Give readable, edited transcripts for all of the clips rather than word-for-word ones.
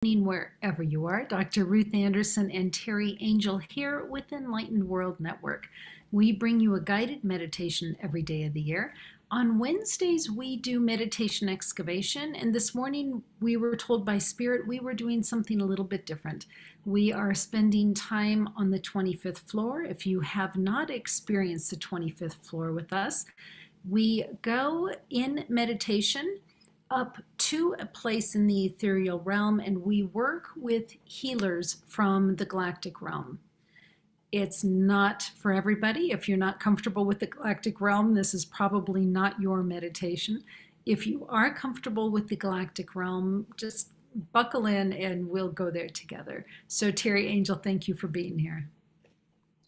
Wherever you are. Dr. Ruth Anderson and Teri Angel here with Enlightened World Network. We bring you a guided meditation every day of the year. On Wednesdays, we do meditation excavation, and this morning we were told by Spirit we were doing something a little bit different. We are spending time on the 25th floor. If you have not experienced the 25th floor with us, we go in meditation up to a place in the Ethereal Realm, and we work with healers from the Galactic Realm. It's not for everybody. If you're not comfortable with the Galactic Realm, this is probably not your meditation. If you are comfortable with the Galactic Realm, just buckle in and we'll go there together. So Teri Angel, thank you for being here.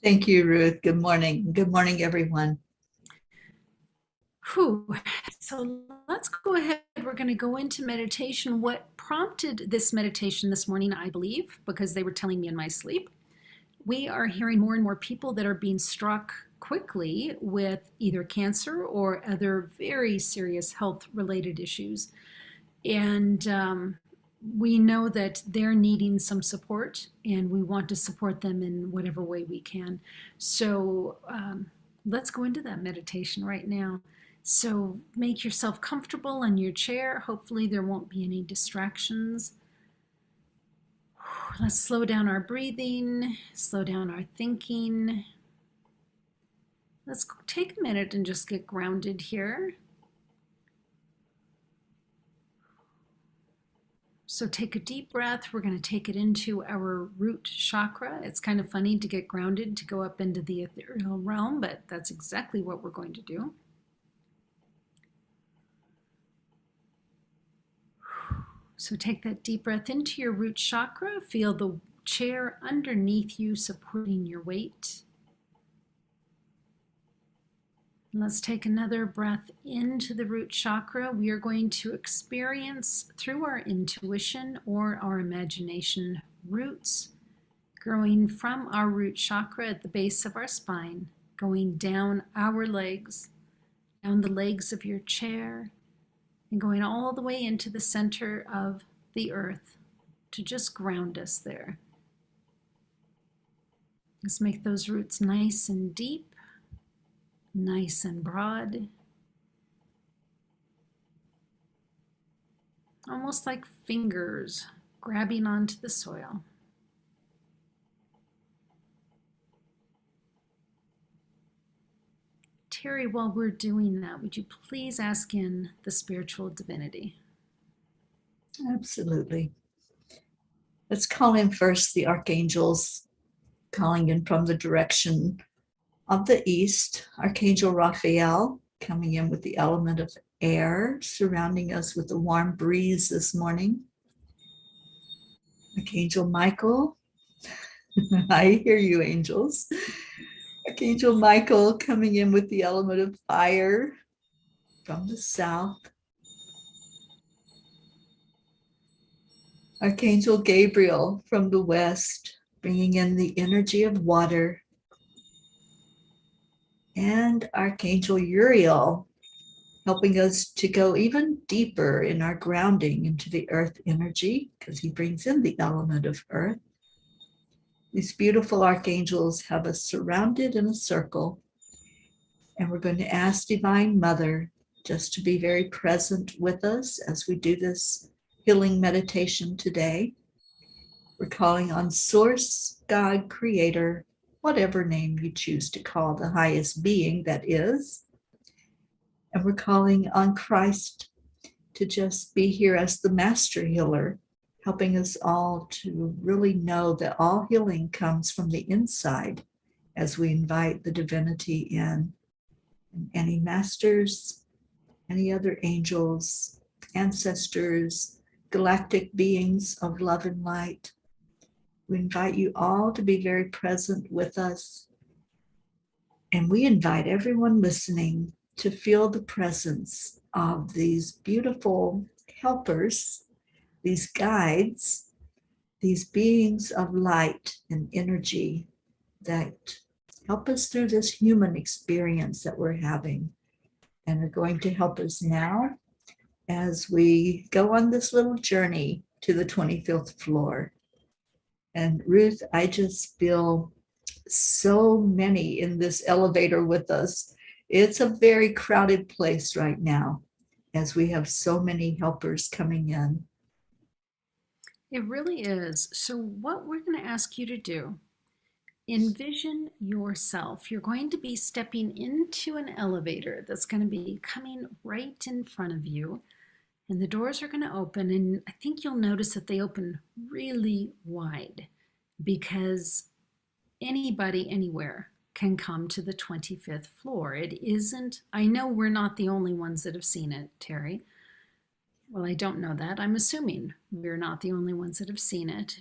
Thank you, Ruth. Good morning. Good morning, everyone. Whew. So let's go ahead. We're going to go into meditation. What prompted this meditation this morning, I believe, because they were telling me in my sleep, we are hearing more and more people that are being struck quickly with either cancer or other very serious health-related issues. And we know that they're needing some support, and we want to support them in whatever way we can. So let's go into that meditation right now. So make yourself comfortable in your chair. Hopefully there won't be any distractions. Let's slow down our breathing, slow down our thinking. Let's take a minute and just get grounded here. So take a deep breath. We're going to take it into our root chakra. It's kind of funny to get grounded to go up into the ethereal realm, but that's exactly what we're going to do. So take that deep breath into your root chakra. Feel the chair underneath you supporting your weight. And let's take another breath into the root chakra. We are going to experience through our intuition or our imagination roots growing from our root chakra at the base of our spine, going down our legs, down the legs of your chair, and going all the way into the center of the earth to just ground us there. Let's make those roots nice and deep, nice and broad, almost like fingers grabbing onto the soil. Teri, while we're doing that, would you please ask in the spiritual divinity? Absolutely. Let's call in first the archangels, calling in from the direction of the east. Archangel Raziel coming in with the element of air, surrounding us with a warm breeze this morning. Archangel Michael, I hear you, angels. Archangel Michael coming in with the element of fire from the south. Archangel Gabriel from the west, bringing in the energy of water. And Archangel Uriel, helping us to go even deeper in our grounding into the earth energy, because he brings in the element of earth. These beautiful archangels have us surrounded in a circle, and we're going to ask Divine Mother just to be very present with us as we do this healing meditation today. We're calling on Source, God, Creator, whatever name you choose to call the highest being that is. And we're calling on Christ to just be here as the master healer, helping us all to really know that all healing comes from the inside as we invite the divinity in. And any masters, any other angels, ancestors, galactic beings of love and light, we invite you all to be very present with us. And we invite everyone listening to feel the presence of these beautiful helpers, these guides, these beings of light and energy that help us through this human experience that we're having, and are going to help us now as we go on this little journey to the 25th floor. And Ruth, I just feel so many in this elevator with us. It's a very crowded place right now as we have so many helpers coming in. It really is. So, what we're going to ask you to do, envision yourself. You're going to be stepping into an elevator that's going to be coming right in front of you, and the doors are going to open. And I think you'll notice that they open really wide because anybody, anywhere can come to the 25th floor. It isn't, I know we're not the only ones that have seen it, Teri. Well, I don't know that. I'm assuming we're not the only ones that have seen it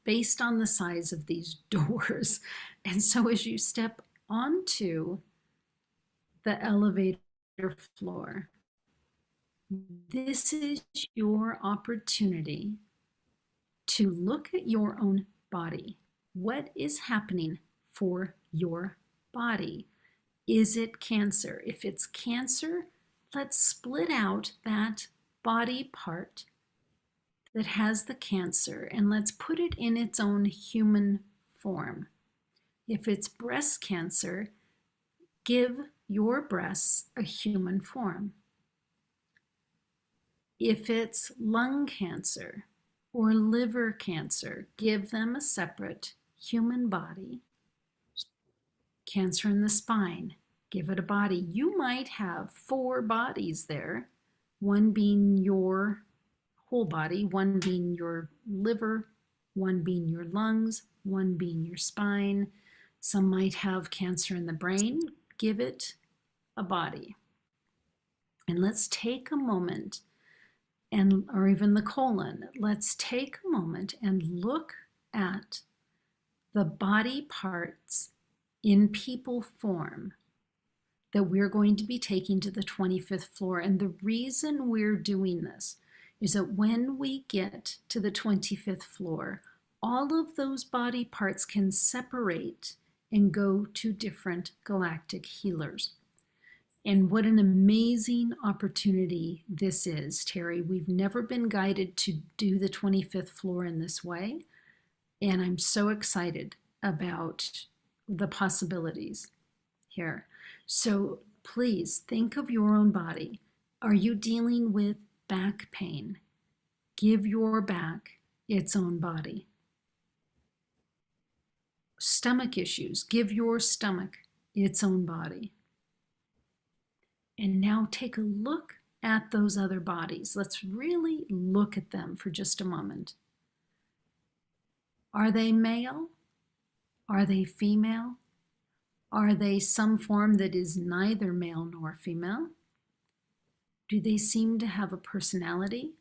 based on the size of these doors. And so as you step onto the elevator floor, this is your opportunity to look at your own body. What is happening for your body? Is it cancer? If it's cancer, let's split out that body part that has the cancer and let's put it in its own human form. If it's breast cancer, give your breasts a human form. If it's lung cancer or liver cancer, give them a separate human body. Cancer in the spine, give it a body. You might have 4 bodies there, one being your whole body, one being your liver, one being your lungs, one being your spine. Some might have cancer in the brain. Give it a body. And let's take a moment, or even the colon, let's take a moment and look at the body parts in people form that we're going to be taking to the 25th floor. And the reason we're doing this is that when we get to the 25th floor, all of those body parts can separate and go to different galactic healers. And what an amazing opportunity this is, Teri. We've never been guided to do the 25th floor in this way. And I'm so excited about the possibilities here. So please think of your own body. Are you dealing with back pain? Give your back its own body. Stomach issues, give your stomach its own body. And now take a look at those other bodies. Let's really look at them for just a moment. Are they male? Are they female? Are they some form that is neither male nor female? Do they seem to have a personality?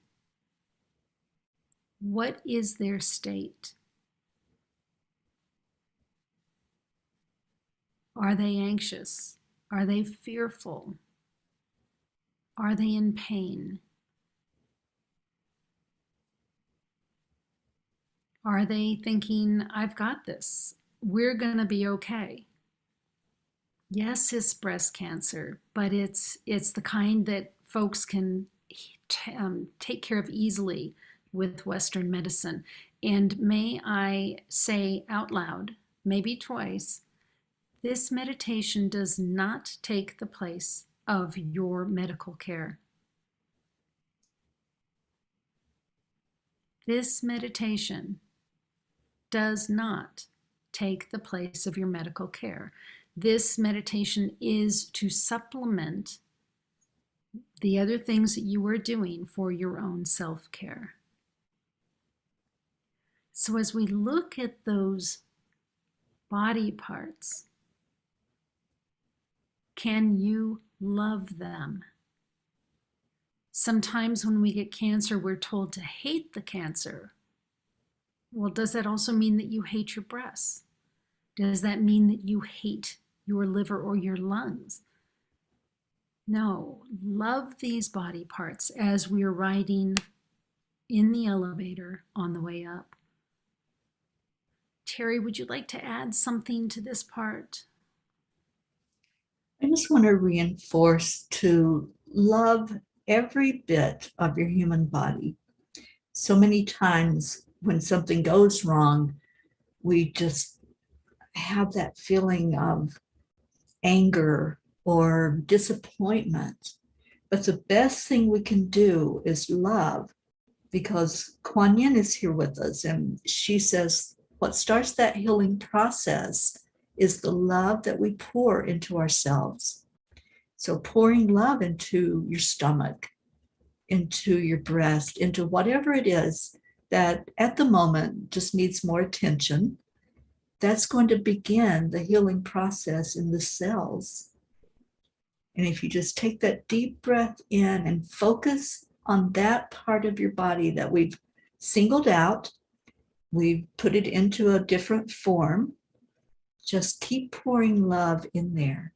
What is their state? Are they anxious? Are they fearful? Are they in pain? Are they thinking, I've got this, we're going to be okay? Yes, it's breast cancer, but it's the kind that folks can take care of easily with Western medicine. And may I say out loud, maybe twice, this meditation does not take the place of your medical care. This meditation does not take the place of your medical care. This meditation is to supplement the other things that you are doing for your own self-care. So as we look at those body parts, can you love them? Sometimes when we get cancer, we're told to hate the cancer. Well, does that also mean that you hate your breasts? Does that mean that you hate your liver or your lungs? No, love these body parts as we're riding in the elevator on the way up. Teri, would you like to add something to this part? I just want to reinforce to love every bit of your human body. So many times when something goes wrong, we just have that feeling of anger or disappointment. But the best thing we can do is love, because Kuan Yin is here with us, and she says what starts that healing process is the love that we pour into ourselves. So pouring love into your stomach, into your breast, into whatever it is that at the moment just needs more attention, that's going to begin the healing process in the cells. And if you just take that deep breath in and focus on that part of your body that we've singled out, we've put it into a different form, just keep pouring love in there.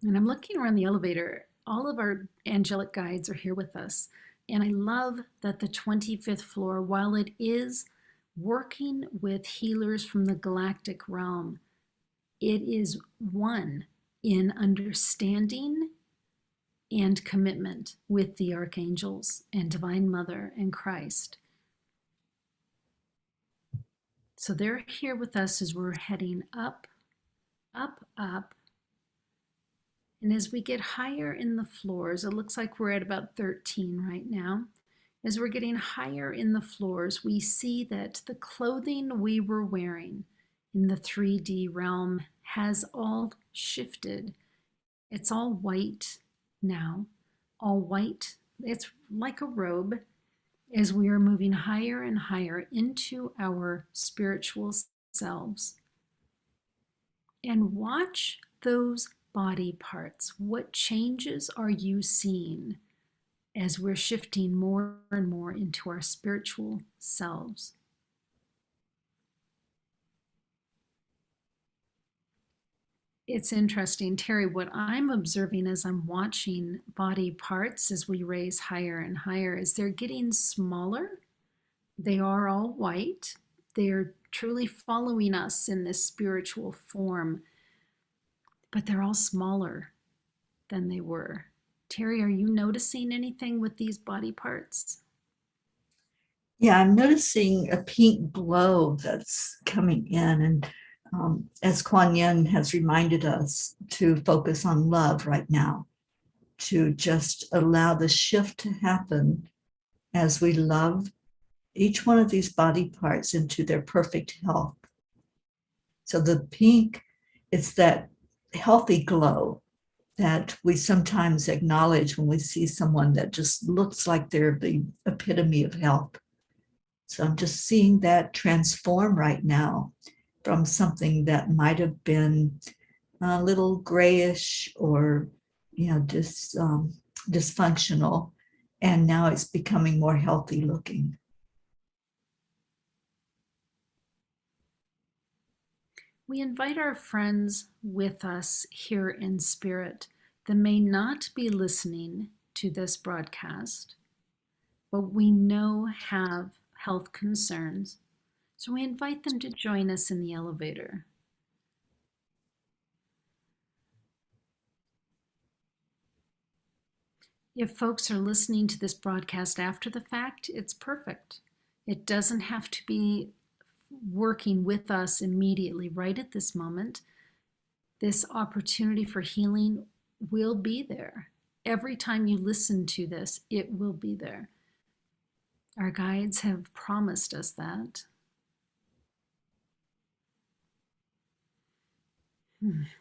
And I'm looking around the elevator. All of our angelic guides are here with us. And I love that the 25th floor, while it is working with healers from the Galactic Realm, it is one in understanding and commitment with the Archangels and Divine Mother and Christ. So they're here with us as we're heading up, up, up. And as we get higher in the floors, it looks like we're at about 13 right now. As we're getting higher in the floors, we see that the clothing we were wearing in the 3D realm has all shifted. It's all white now, all white. It's like a robe as we are moving higher and higher into our spiritual selves. And watch those body parts. What changes are you seeing as we're shifting more and more into our spiritual selves? It's interesting, Teri, what I'm observing as I'm watching body parts as we raise higher and higher is they're getting smaller. They are all white. They're truly following us in this spiritual form, but they're all smaller than they were. Teri, are you noticing anything with these body parts? Yeah, I'm noticing a pink glow that's coming in. And as Kuan Yin has reminded us to focus on love right now, to just allow the shift to happen as we love each one of these body parts into their perfect health. So the pink, it's that healthy glow that we sometimes acknowledge when we see someone that just looks like they're the epitome of health. So I'm just seeing that transform right now from something that might have been a little grayish or, dysfunctional, and now it's becoming more healthy looking. We invite our friends with us here in spirit that may not be listening to this broadcast, but we know have health concerns. So we invite them to join us in the elevator. If folks are listening to this broadcast after the fact, it's perfect. It doesn't have to be working with us immediately right at this moment. This opportunity for healing will be there. Every time you listen to this, it will be there. Our guides have promised us that.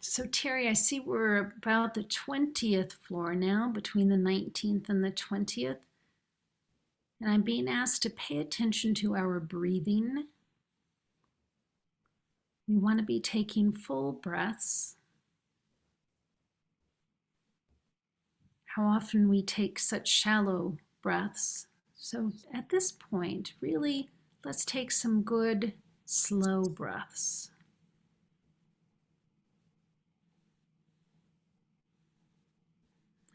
So Teri, I see we're about the 20th floor now, between the 19th and the 20th. And I'm being asked to pay attention to our breathing. We want to be taking full breaths. How often we take such shallow breaths. So at this point, really, let's take some good, slow breaths.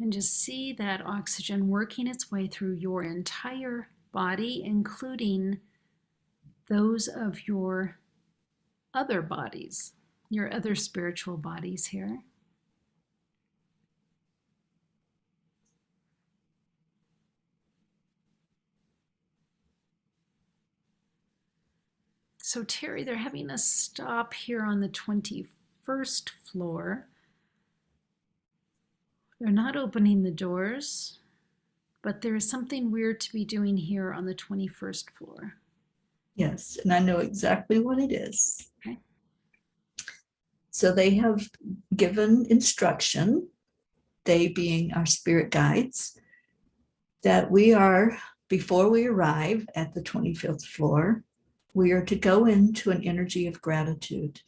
And just see that oxygen working its way through your entire body, including those of your other bodies, your other spiritual bodies here. So, Teri, they're having us stop here on the 21st floor. They're not opening the doors, but there is something weird to be doing here on the 21st floor. Yes, and I know exactly what it is. Okay. So they have given instruction, they being our spirit guides, that we are, before we arrive at the 25th floor, we are to go into an energy of gratitude.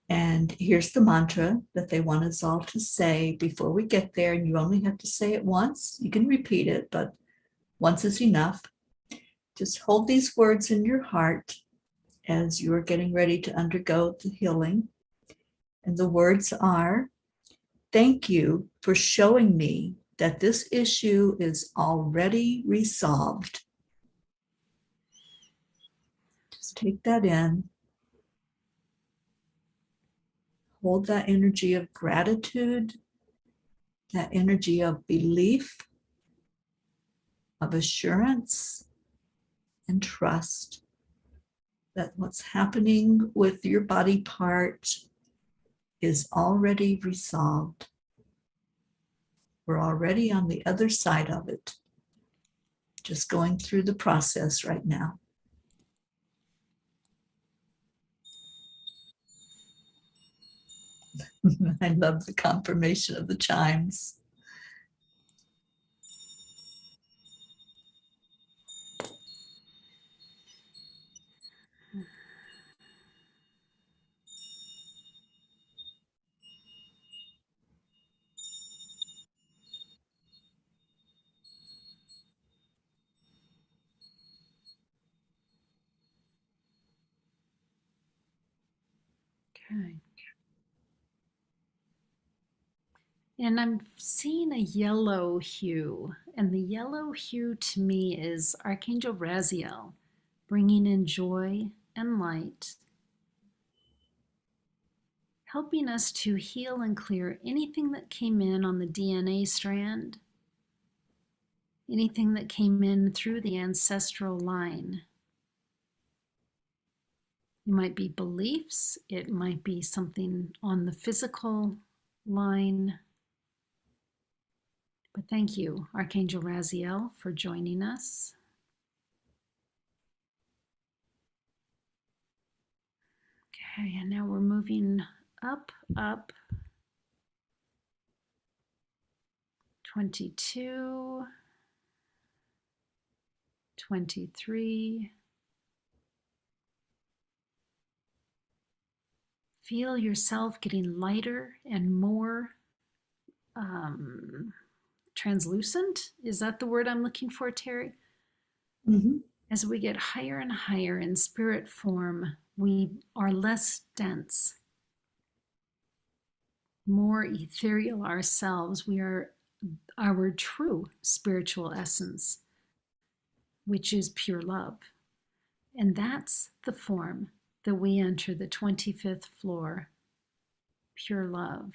And here's the mantra that they want us all to say before we get there. And you only have to say it once. You can repeat it, but once is enough. Just hold these words in your heart as you are getting ready to undergo the healing. And the words are, thank you for showing me that this issue is already resolved. Just take that in. Hold that energy of gratitude, that energy of belief, of assurance, and trust that what's happening with your body part is already resolved. We're already on the other side of it, just going through the process right now. I love the confirmation of the chimes. Okay. And I'm seeing a yellow hue, and the yellow hue to me is Archangel Raziel, bringing in joy and light, helping us to heal and clear anything that came in on the DNA strand, anything that came in through the ancestral line. It might be beliefs, it might be something on the physical line. But thank you, Archangel Raziel, for joining us. Okay, and now we're moving up, 22, 23. Feel yourself getting lighter and more translucent. Is that the word I'm looking for, Teri? Mm-hmm. As we get higher and higher in spirit form, we are less dense, more ethereal ourselves. We are our true spiritual essence, which is pure love. And that's the form that we enter the 25th floor, pure love.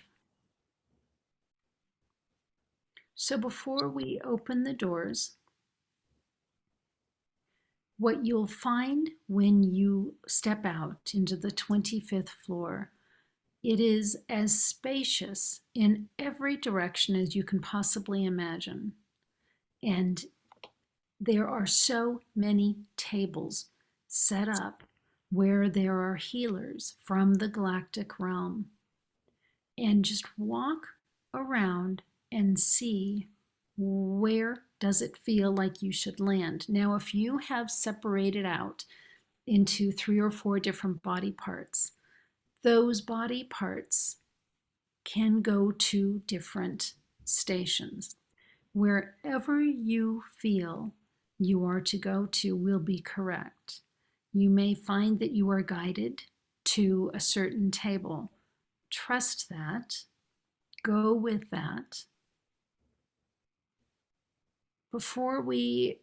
So before we open the doors, what you'll find when you step out into the 25th floor, it is as spacious in every direction as you can possibly imagine. And there are so many tables set up where there are healers from the Galactic Realm. And just walk around and see, where does it feel like you should land. Now, if you have separated out into 3 or 4 different body parts, those body parts can go to different stations. Wherever you feel you are to go to will be correct. You may find that you are guided to a certain table. Trust that. Go with that. Before we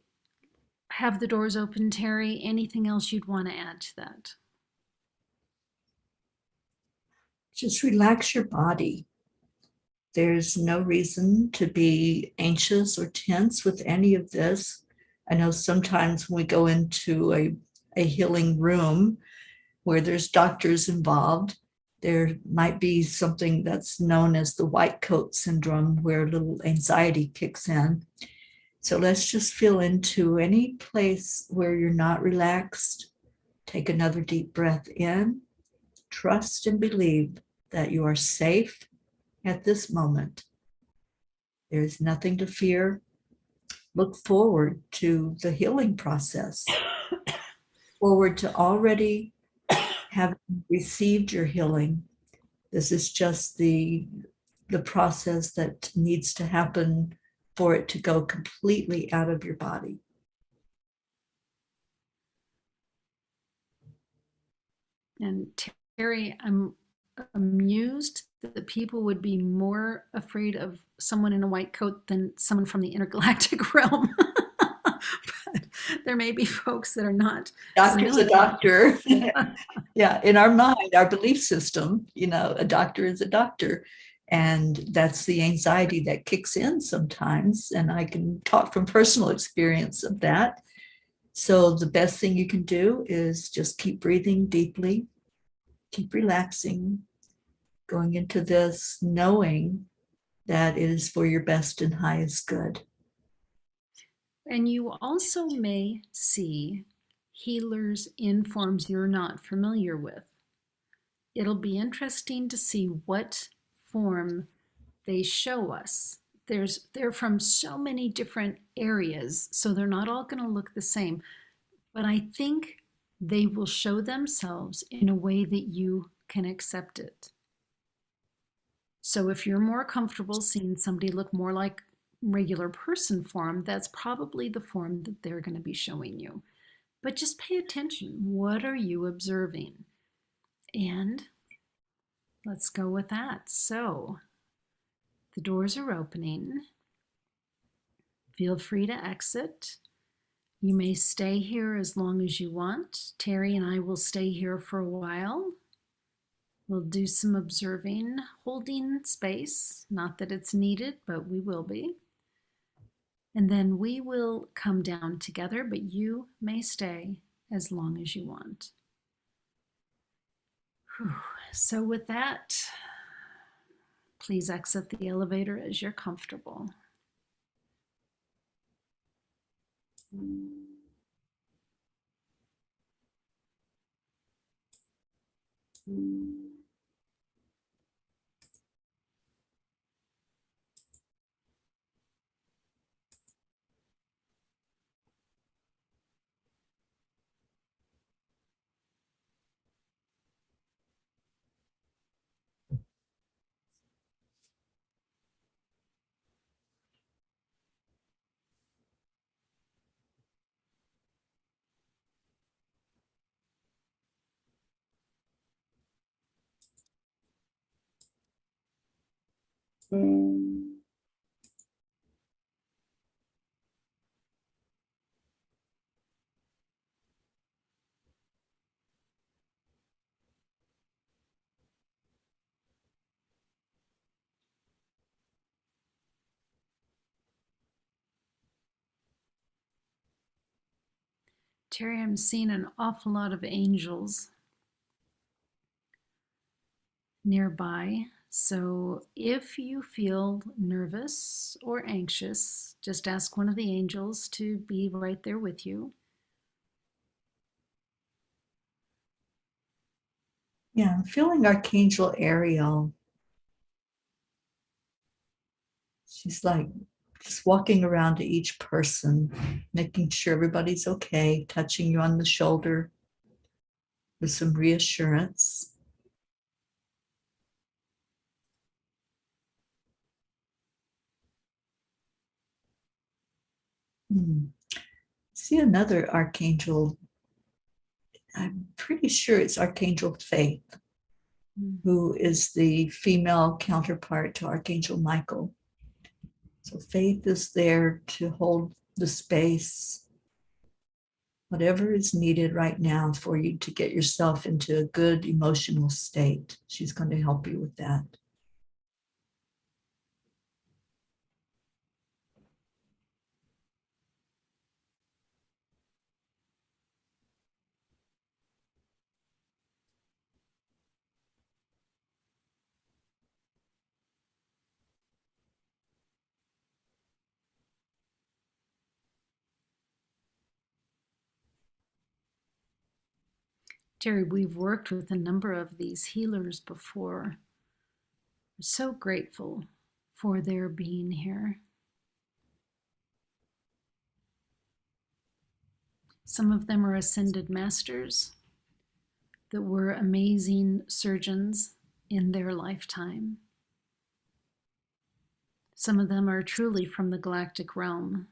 have the doors open, Teri, anything else you'd want to add to that? Just relax your body. There's no reason to be anxious or tense with any of this. I know sometimes when we go into a a healing room where there's doctors involved, there might be something that's known as the white coat syndrome, where a little anxiety kicks in. So let's just feel into any place where you're not relaxed. Take another deep breath in. Trust and believe that you are safe at this moment. There is nothing to fear. Look forward to the healing process. Forward to already having received your healing. This is just the process that needs to happen for it to go completely out of your body. And Teri, I'm amused that people would be more afraid of someone in a white coat than someone from the intergalactic realm. But there may be folks that are not. Doctor's a doctor. Yeah, in our mind, our belief system, a doctor is a doctor. And that's the anxiety that kicks in sometimes. And I can talk from personal experience of that. So the best thing you can do is just keep breathing deeply, keep relaxing, going into this knowing that it is for your best and highest good. And you also may see healers in forms you're not familiar with. It'll be interesting to see what form they show us. They're from so many different areas, so they're not all going to look the same. But I think they will show themselves in a way that you can accept it. So if you're more comfortable seeing somebody look more like regular person form, that's probably the form that they're going to be showing you. But just pay attention. What are you observing? And let's go with that. So the doors are opening. Feel free to exit. You may stay here as long as you want. Teri and I will stay here for a while. We'll do some observing, holding space. Not that it's needed, but we will be. And then we will come down together, but you may stay as long as you want. Whew. So with that, please exit the elevator as you're comfortable. Teri, I'm seeing an awful lot of angels nearby. So if you feel nervous or anxious, just ask one of the angels to be right there with you. Yeah, I'm feeling Archangel Ariel. She's like just walking around to each person, making sure everybody's okay, touching you on the shoulder with some reassurance. See another archangel. I'm pretty sure it's Archangel Faith, who is the female counterpart to Archangel Michael. So Faith is there to hold the space, whatever is needed right now for you to get yourself into a good emotional state. She's going to help you with that. Teri, we've worked with a number of these healers before. We're so grateful for their being here. Some of them are ascended masters that were amazing surgeons in their lifetime. Some of them are truly from the Galactic Realm.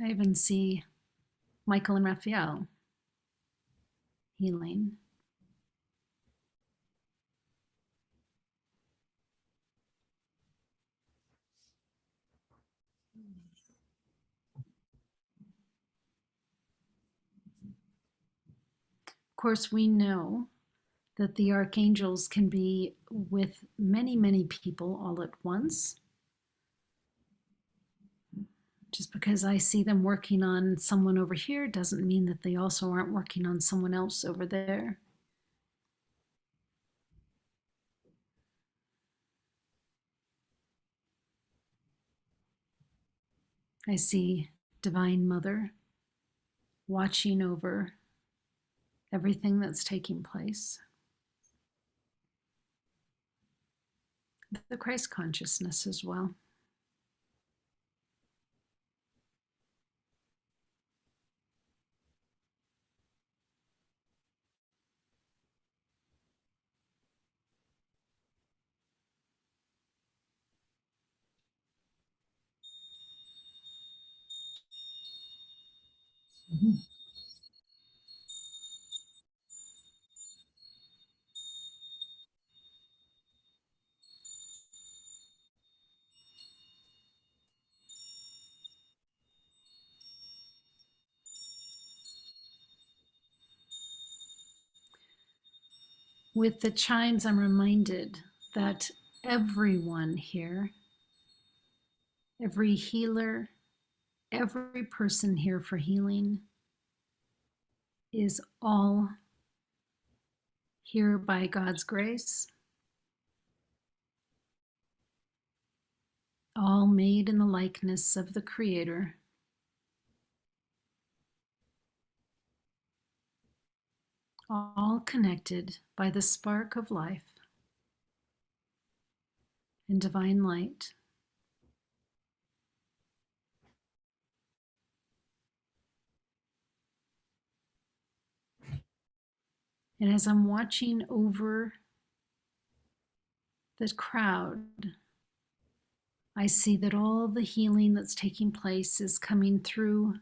I even see Michael and Raphael healing. Of course, we know that the archangels can be with many, many people all at once. Just because I see them working on someone over here doesn't mean that they also aren't working on someone else over there. I see Divine Mother watching over everything that's taking place. The Christ consciousness as well. Mhm. With the chimes, I'm reminded that everyone here, every healer, every person here for healing is all here by God's grace, all made in the likeness of the Creator, all connected by the spark of life and divine light. And as I'm watching over the crowd, I see that all the healing that's taking place is coming through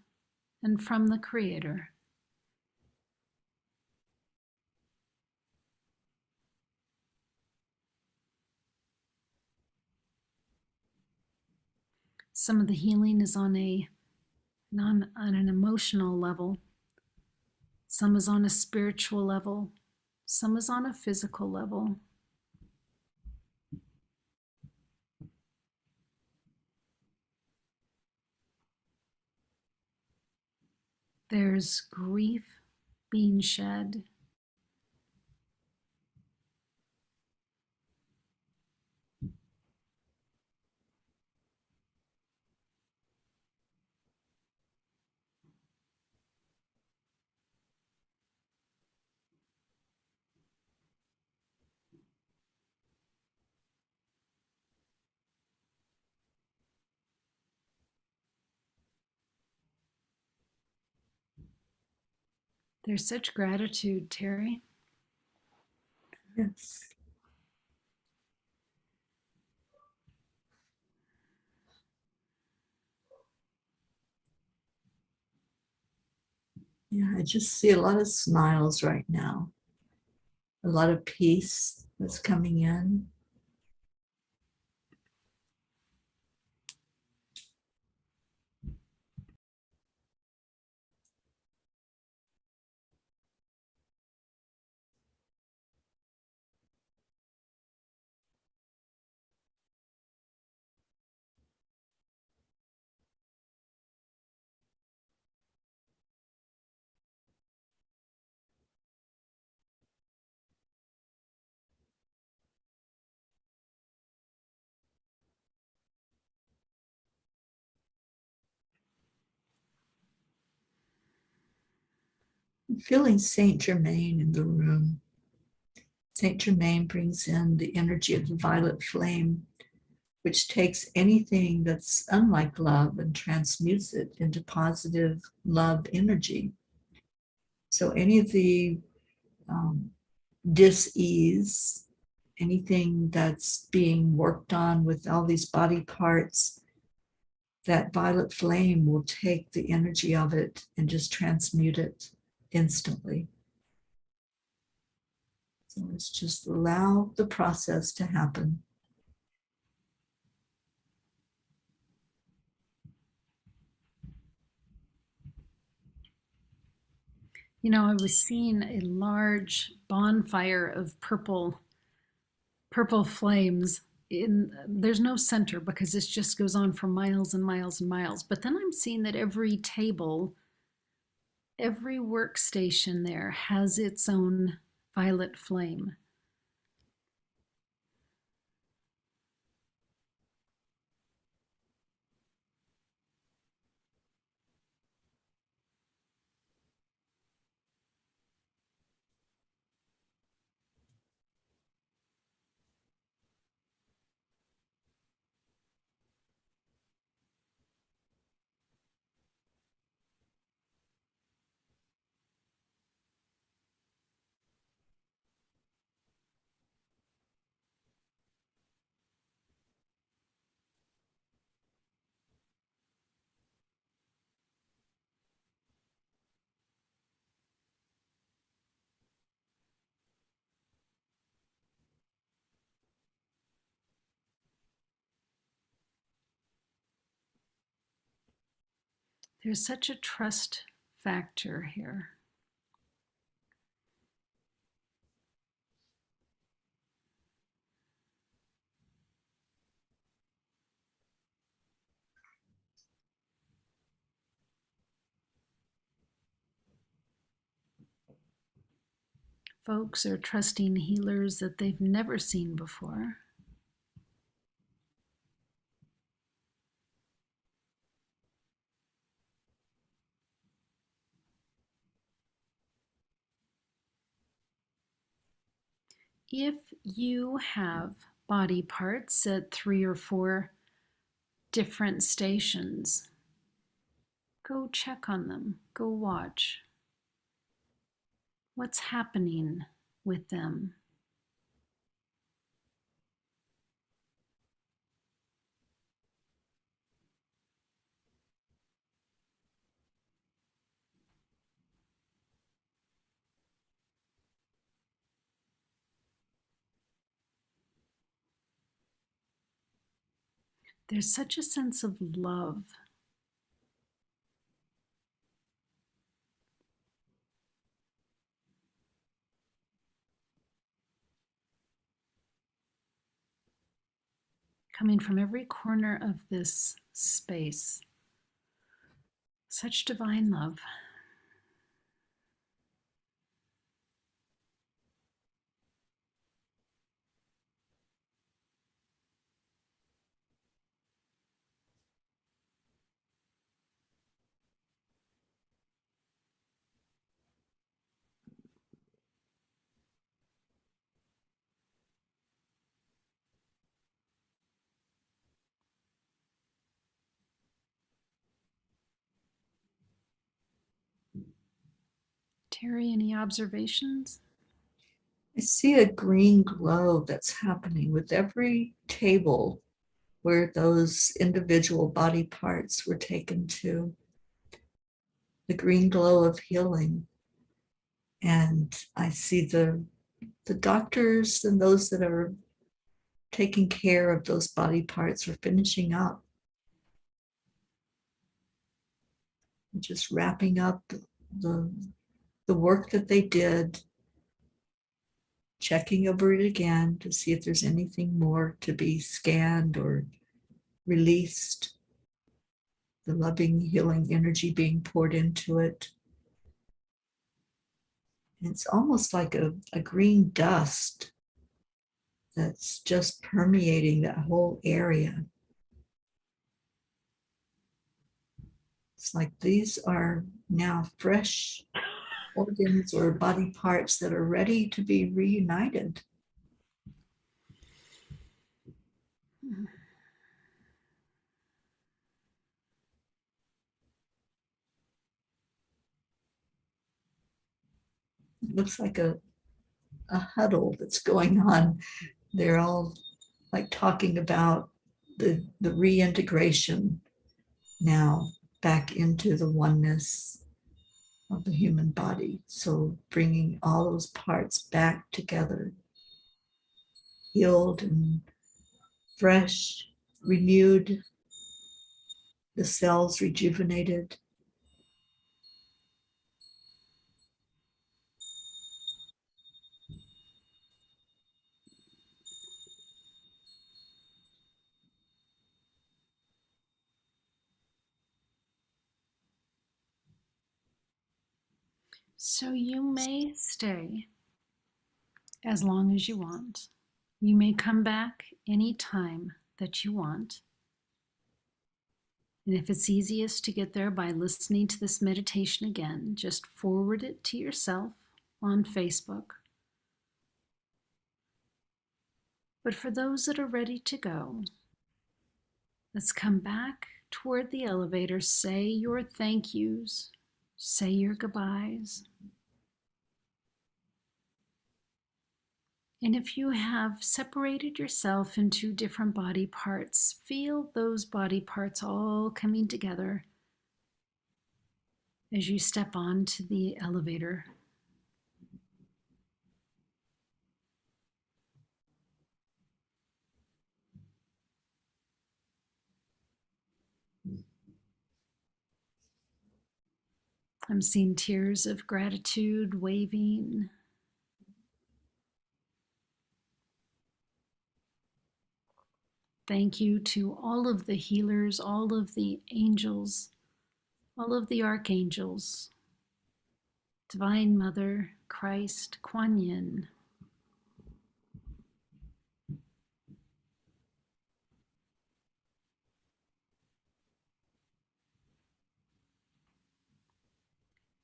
and from the Creator. Some of the healing is on an emotional level. Some is on a spiritual level. Some is on a physical level. There's grief being shed. There's such gratitude, Teri. Yes. Yeah, I just see a lot of smiles right now, a lot of peace that's coming in. feeling Saint Germain in the room. Saint Germain brings in the energy of the violet flame, which takes anything that's unlike love and transmutes it into positive love energy. So any of the dis-ease, anything that's being worked on with all these body parts, that violet flame will take the energy of it and just transmute it instantly. So let's just allow the process to happen. You know, I was seeing a large bonfire of purple flames. There's no center because this just goes on for miles and miles and miles. But then I'm seeing that every table, every workstation there has its own violet flame. There's such a trust factor here. Folks are trusting healers that they've never seen before. If you have body parts at 3 or 4 different stations, go check on them, go watch. What's happening with them? There's such a sense of love. Coming from every corner of this space. Such divine love. Teri, any observations? I see a green glow that's happening with every table where those individual body parts were taken to. The green glow of healing. And I see the doctors and those that are taking care of those body parts are finishing up. Just wrapping up the work that they did, checking over it again to see if there's anything more to be scanned or released. The loving, healing energy being poured into it. And it's almost like a green dust that's just permeating that whole area. It's like these are now fresh organs or body parts that are ready to be reunited. It looks like a huddle that's going on. They're all like talking about the reintegration now back into the oneness of the human body. So bringing all those parts back together, healed and fresh, renewed, the cells rejuvenated. So you may stay as long as you want. You may come back any time that you want. And if it's easiest to get there by listening to this meditation again, just forward it to yourself on Facebook. But for those that are ready to go, let's come back toward the elevator. Say your thank yous, say your goodbyes. And if you have separated yourself into different body parts, feel those body parts all coming together as you step onto the elevator. I'm seeing tears of gratitude waving. Thank you to all of the healers, all of the angels, all of the archangels, Divine Mother, Christ, Kuan Yin.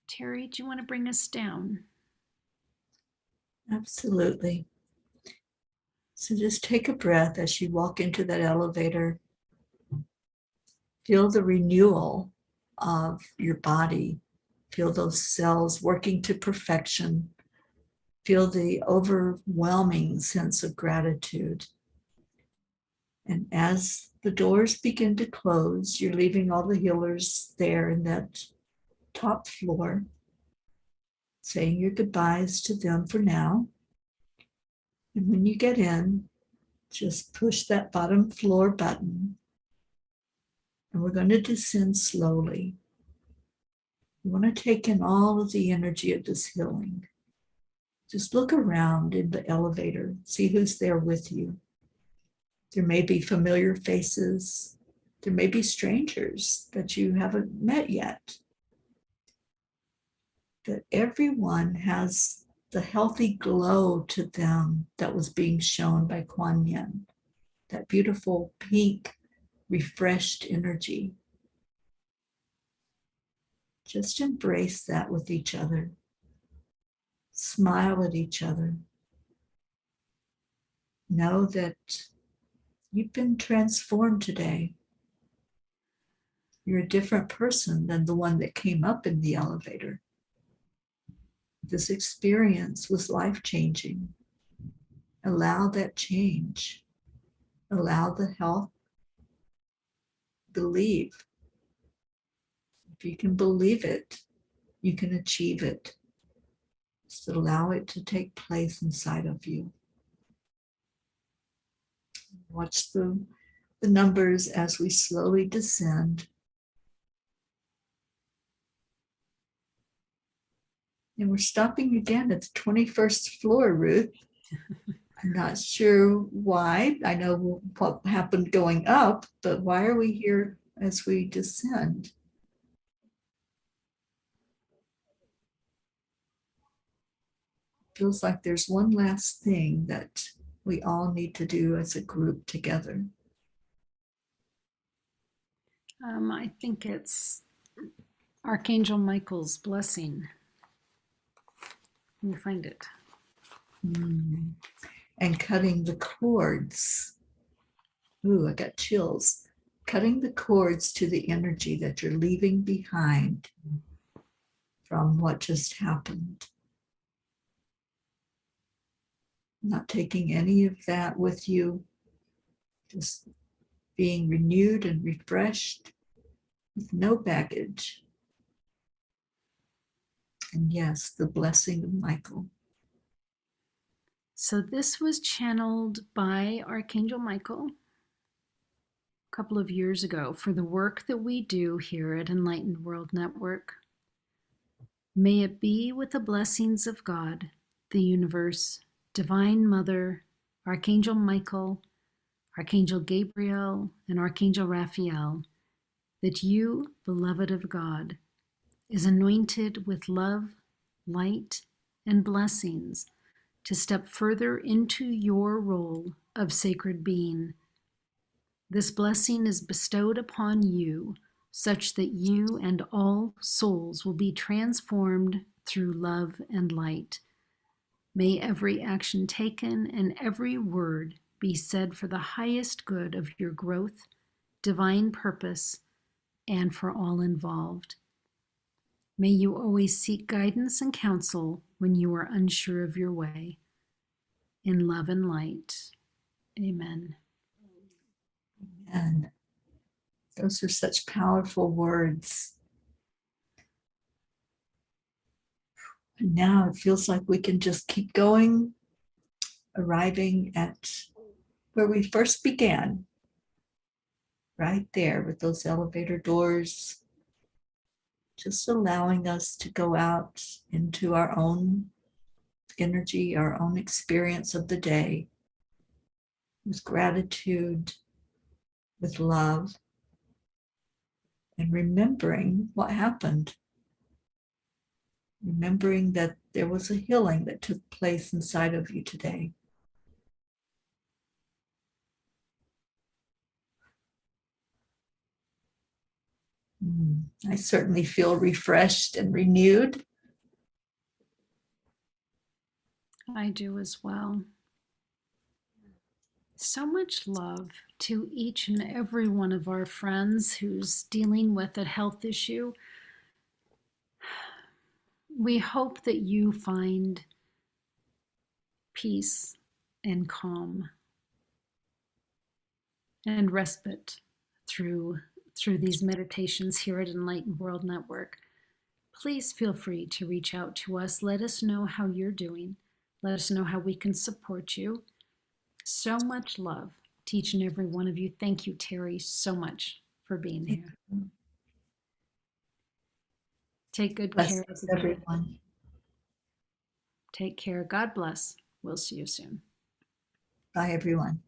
Teri, do you want to bring us down? Absolutely. So just take a breath as you walk into that elevator. Feel the renewal of your body. Feel those cells working to perfection. Feel the overwhelming sense of gratitude. And as the doors begin to close, you're leaving all the healers there in that top floor, saying your goodbyes to them for now. And when you get in, just push that bottom floor button. And we're going to descend slowly. You want to take in all of the energy of this healing. Just look around in the elevator, see who's there with you. There may be familiar faces. There may be strangers that you haven't met yet. That everyone has the healthy glow to them that was being shown by Kuan Yin, that beautiful pink, refreshed energy. Just embrace that with each other. Smile at each other. Know that you've been transformed today. You're a different person than the one that came up in the elevator. This experience was life-changing. Allow that change. Allow the health. Believe. If you can believe it, you can achieve it. Just allow it to take place inside of you. Watch the numbers as we slowly descend. And we're stopping again at the 21st floor, Ruth. I'm not sure why. I know what happened going up, but why are we here as we descend? Feels like there's one last thing that we all need to do as a group together. I think it's Archangel Michael's blessing. Let me find it. And cutting the cords. Ooh, I got chills. Cutting the cords to the energy that you're leaving behind from what just happened. Not taking any of that with you, just being renewed and refreshed with no baggage. And yes, the blessing of Michael. So this was channeled by Archangel Michael a couple of years ago for the work that we do here at Enlightened World Network. May it be with the blessings of God, the universe, Divine Mother, Archangel Michael, Archangel Gabriel, and Archangel Raphael, that you, beloved of God, is anointed with love, light, and blessings to step further into your role of sacred being. This blessing is bestowed upon you such that you and all souls will be transformed through love and light. May every action taken and every word be said for the highest good of your growth, divine purpose, and for all involved. May you always seek guidance and counsel when you are unsure of your way. In love and light. Amen. And those are such powerful words. And now it feels like we can just keep going, arriving at where we first began, right there with those elevator doors, just allowing us to go out into our own energy, our own experience of the day with gratitude, with love, and remembering what happened. Remembering that there was a healing that took place inside of you today. I certainly feel refreshed and renewed. I do as well. So much love to each and every one of our friends who's dealing with a health issue. We hope that you find peace and calm and respite through these meditations here at Enlightened World Network. Please feel free to reach out to us. Let us know how you're doing. Let us know how we can support you. So much love to each and every one of you. Thank you, Teri, so much for being here. Take good care, Bless everybody. everyone. Take care. God bless. We'll see you soon. Bye, everyone.